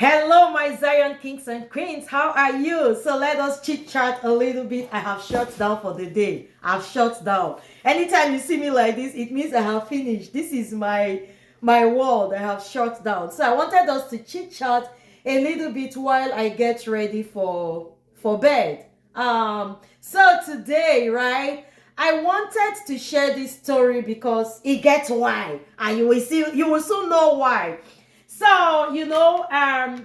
Hello, my Zion kings and queens. How are you? So let us chit chat a little bit. I have shut down for the day. I've shut down. Anytime you see me like this, it means I have finished. This is my world. I have shut down. So I wanted us to chit chat a little bit while I get ready for bed. So today, right? I wanted to share this story because it gets why, and you will soon know why. So, I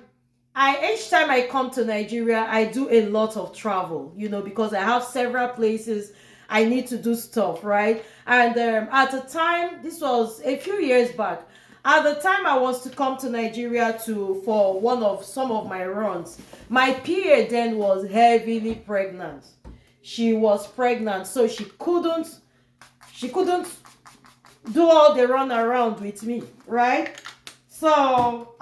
each time I come to Nigeria, I do a lot of travel, because I have several places I need to do stuff, right? And at the time, this was a few years back. At the time I was to come to Nigeria to for one of some of my runs, my PA then was heavily pregnant. She was pregnant, so she couldn't do all the run around with me, right? So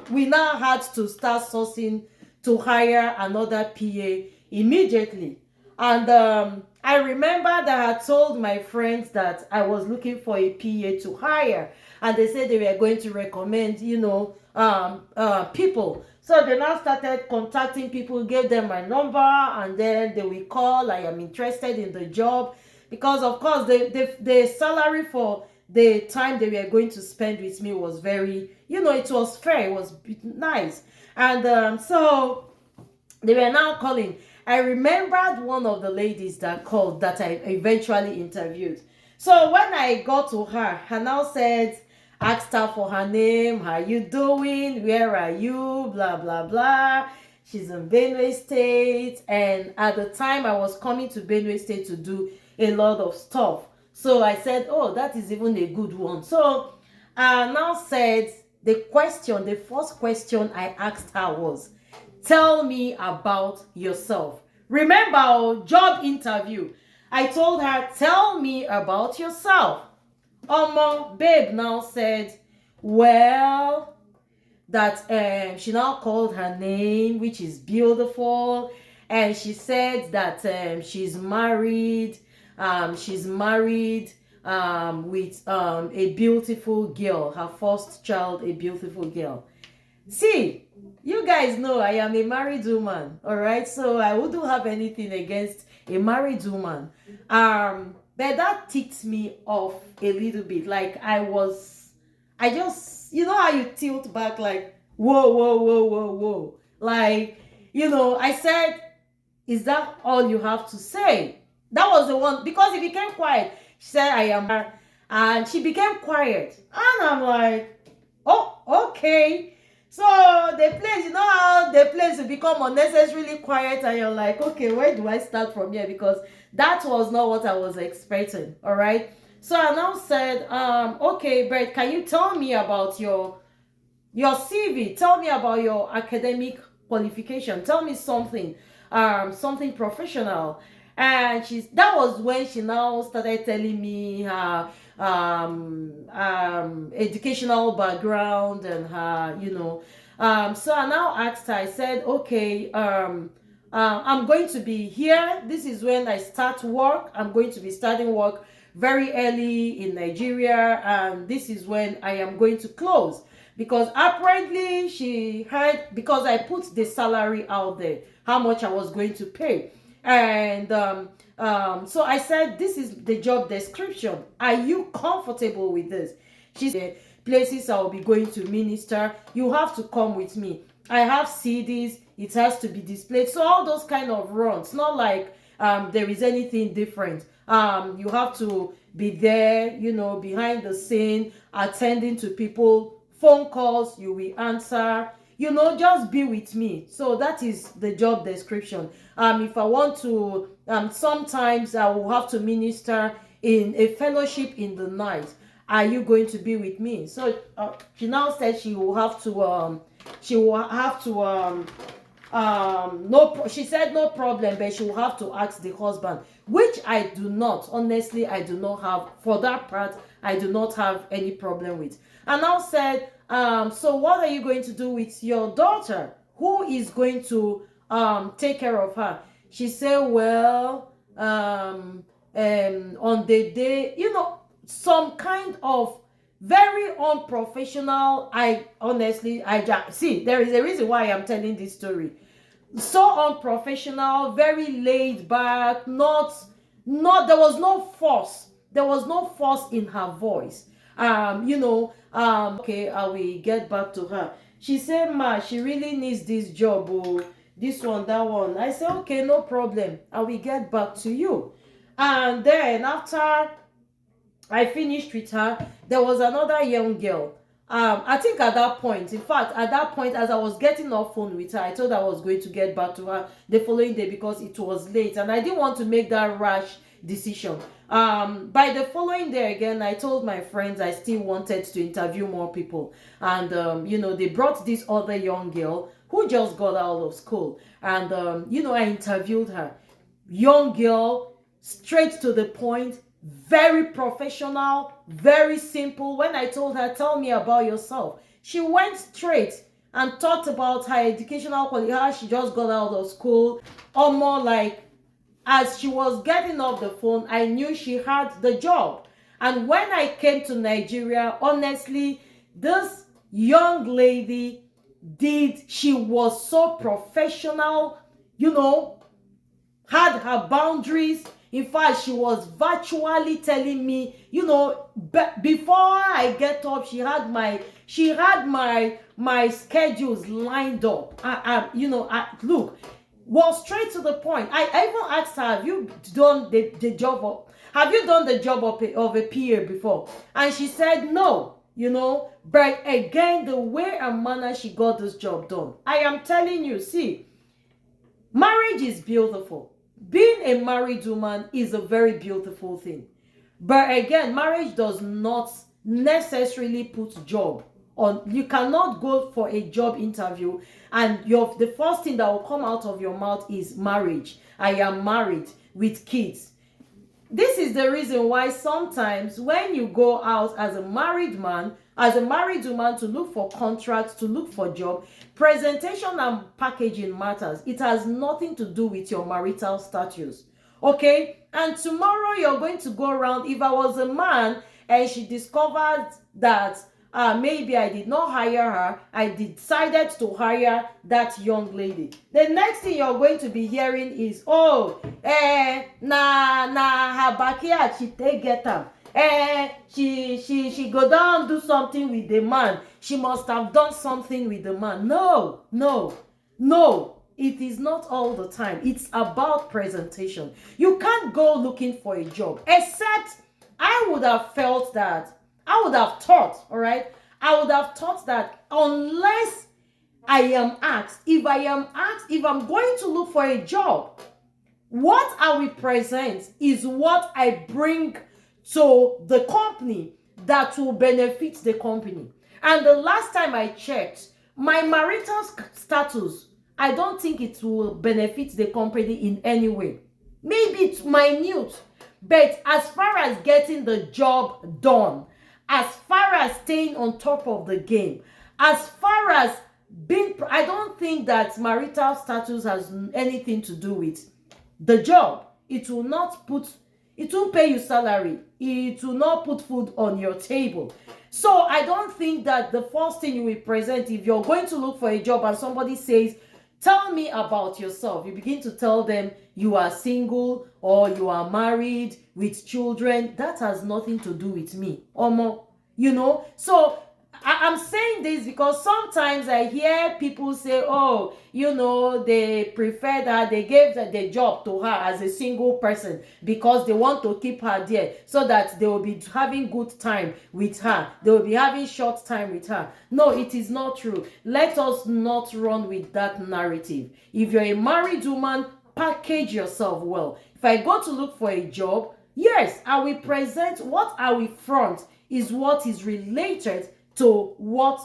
we now had to start sourcing to hire another PA immediately. And I remember that I told my friends that I was looking for a PA to hire, and they said they were going to recommend, people. So they now started contacting people, gave them my number, and then they will call. I am interested in the job, because of course the salary for the time they were going to spend with me was very, it was fair, it was nice. And so they were now calling. I remembered one of the ladies that called that I eventually interviewed. So when I got to her, I now said, asked her for her name, how you doing, where are you, blah blah blah. She's in Benue State, and at the time I was coming to Benue State to do a lot of stuff. So I said, oh, that is even a good one. So I now said, the first question I asked her was, tell me about yourself. Remember our job interview. I told her, tell me about yourself. Babe now said, well, that she now called her name, which is beautiful, and she said that she's married with a beautiful girl, her first child, a beautiful girl. See, you guys know I am a married woman, all right? So I wouldn't have anything against a married woman. But that ticked me off a little bit. Like I just, how you tilt back, like, whoa, whoa, whoa, whoa, whoa. Like, I said, is that all you have to say? That was the one, because he became quiet. She said, I am her. And she became quiet. And I'm like, oh, okay. So the place, how the place will become unnecessarily quiet, and you're like, okay, where do I start from here? Because that was not what I was expecting. All right. So I now said, okay, Brett, can you tell me about your CV? Tell me about your academic qualification. Tell me something, something professional. And that was when she now started telling me her educational background and her, so I now asked her, I said, okay, I'm going to be here. This is when I start work. I'm going to be starting work very early in Nigeria, and this is when I am going to close. Because apparently she heard, because I put the salary out there, how much I was going to pay. And so I said, this is the job description. Are you comfortable with this? She said, places I'll be going to minister, you have to come with me. I have CDs, it has to be displayed. So all those kind of runs, not like there is anything different. You have to be there, behind the scene, attending to people, phone calls, you will answer, just be with me. So that is the job description. If I want to, sometimes I will have to minister in a fellowship in the night. Are you going to be with me? So she now said she will have to no, she said no problem, but she will have to ask the husband, which I do not, honestly, I do not have, for that part, I do not have any problem with. And now said, so what are you going to do with your daughter? Who is going to take care of her? She said, well, on the day, some kind of very unprofessional. I honestly, I just see, there is a reason why I'm telling this story. So unprofessional, very laid back, not there was no force. There was no force in her voice. Okay, I will get back to her. She said, Ma, she really needs this job, oh, this one, that one. I said, okay, no problem. I will get back to you. And then after I finished with her, there was another young girl. I think at that point, in fact, at that point, as I was getting off phone with her, I told her I was going to get back to her the following day because it was late and I didn't want to make that rash decision. By the following day again, I told my friends I still wanted to interview more people. And, they brought this other young girl who just got out of school. And, I interviewed her. Young girl, straight to the point, very professional, very simple. When I told her, tell me about yourself, she went straight and talked about her educational quality, how she just got out of school. Or more like, as she was getting off the phone, I knew she had the job. And when I came to Nigeria, honestly, this young lady she was so professional, had her boundaries. In fact, she was virtually telling me, before I get up, she had my schedules lined up. Look, was straight to the point. I even asked her, have you done the job of a PA before? And she said no. But again, the way and manner she got this job done, I am telling you, see, marriage is beautiful. Being a married woman is a very beautiful thing. But again, marriage does not necessarily put job on. You cannot go for a job interview and the first thing that will come out of your mouth is marriage. I am married with kids. This is the reason why sometimes when you go out as a married man, as a married woman, to look for contracts, to look for job, presentation and packaging matters. It has nothing to do with your marital status. Okay? And tomorrow you're going to go around. If I was a man and she discovered that maybe I did not hire her, I decided to hire that young lady, the next thing you're going to be hearing is, oh, her backyard, she take get am. She go down do something with the man. She must have done something with the man. No. It is not all the time. It's about presentation. You can't go looking for a job, except I would have thought, all right? I would have thought that unless I am asked, if I'm going to look for a job, what I will present is what I bring to the company that will benefit the company. And the last time I checked, my marital status, I don't think it will benefit the company in any way. Maybe it's minute, but as far as getting the job done, as far as staying on top of the game, as far as I don't think that marital status has anything to do with the job. It won't pay you salary. It will not put food on your table. So I don't think that the first thing you will present, if you're going to look for a job and somebody says, tell me about yourself, you begin to tell them you are single or you are married with children. That has nothing to do with me. So I'm saying this because sometimes I hear people say, oh, they prefer that they gave the job to her as a single person because they want to keep her there so that they will be having good time with her. They will be having short time with her. No, it is not true. Let us not run with that narrative. If you're a married woman, package yourself well. If I go to look for a job, yes, I will present what I will front is what is related to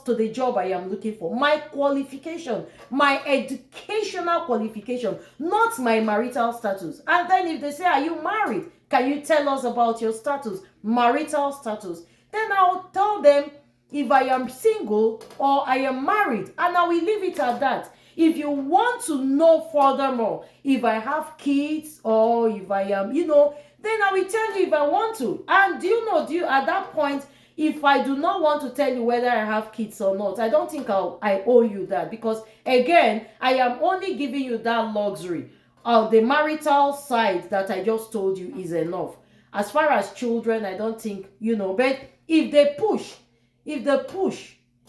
the job I am looking for. My qualification, my educational qualification, not my marital status. And then if they say, are you married? Can you tell us about your status, marital status? Then I'll tell them if I am single or I am married, and I will leave it at that. If you want to know furthermore, if I have kids or if I am, then I will tell you if I want to. And do you at that point, if I do not want to tell you whether I have kids or not, I don't think I owe you that, because again, I am only giving you that luxury. The marital side that I just told you is enough. As far as children, I don't think, but if they push,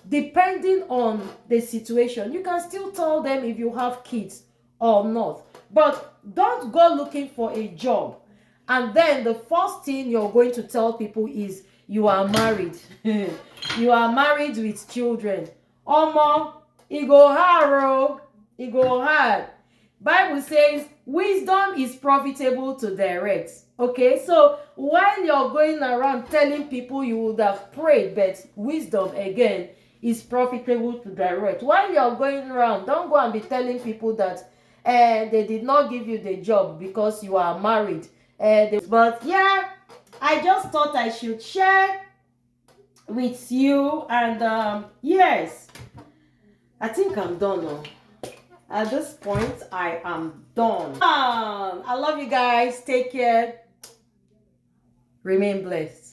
depending on the situation, you can still tell them if you have kids or not. But don't go looking for a job and then the first thing you're going to tell people is you are married. You are married with children. Omo, e go hard o, e go hard. Bible says wisdom is profitable to direct. Okay, so while you're going around telling people you would have prayed, but wisdom again is profitable to direct. While you're going around, don't go and be telling people that they did not give you the job because you are married. But yeah, I just thought I should share with you. And yes, I think I'm done now. At this point, I am done. I love you guys. Take care. Remain blessed.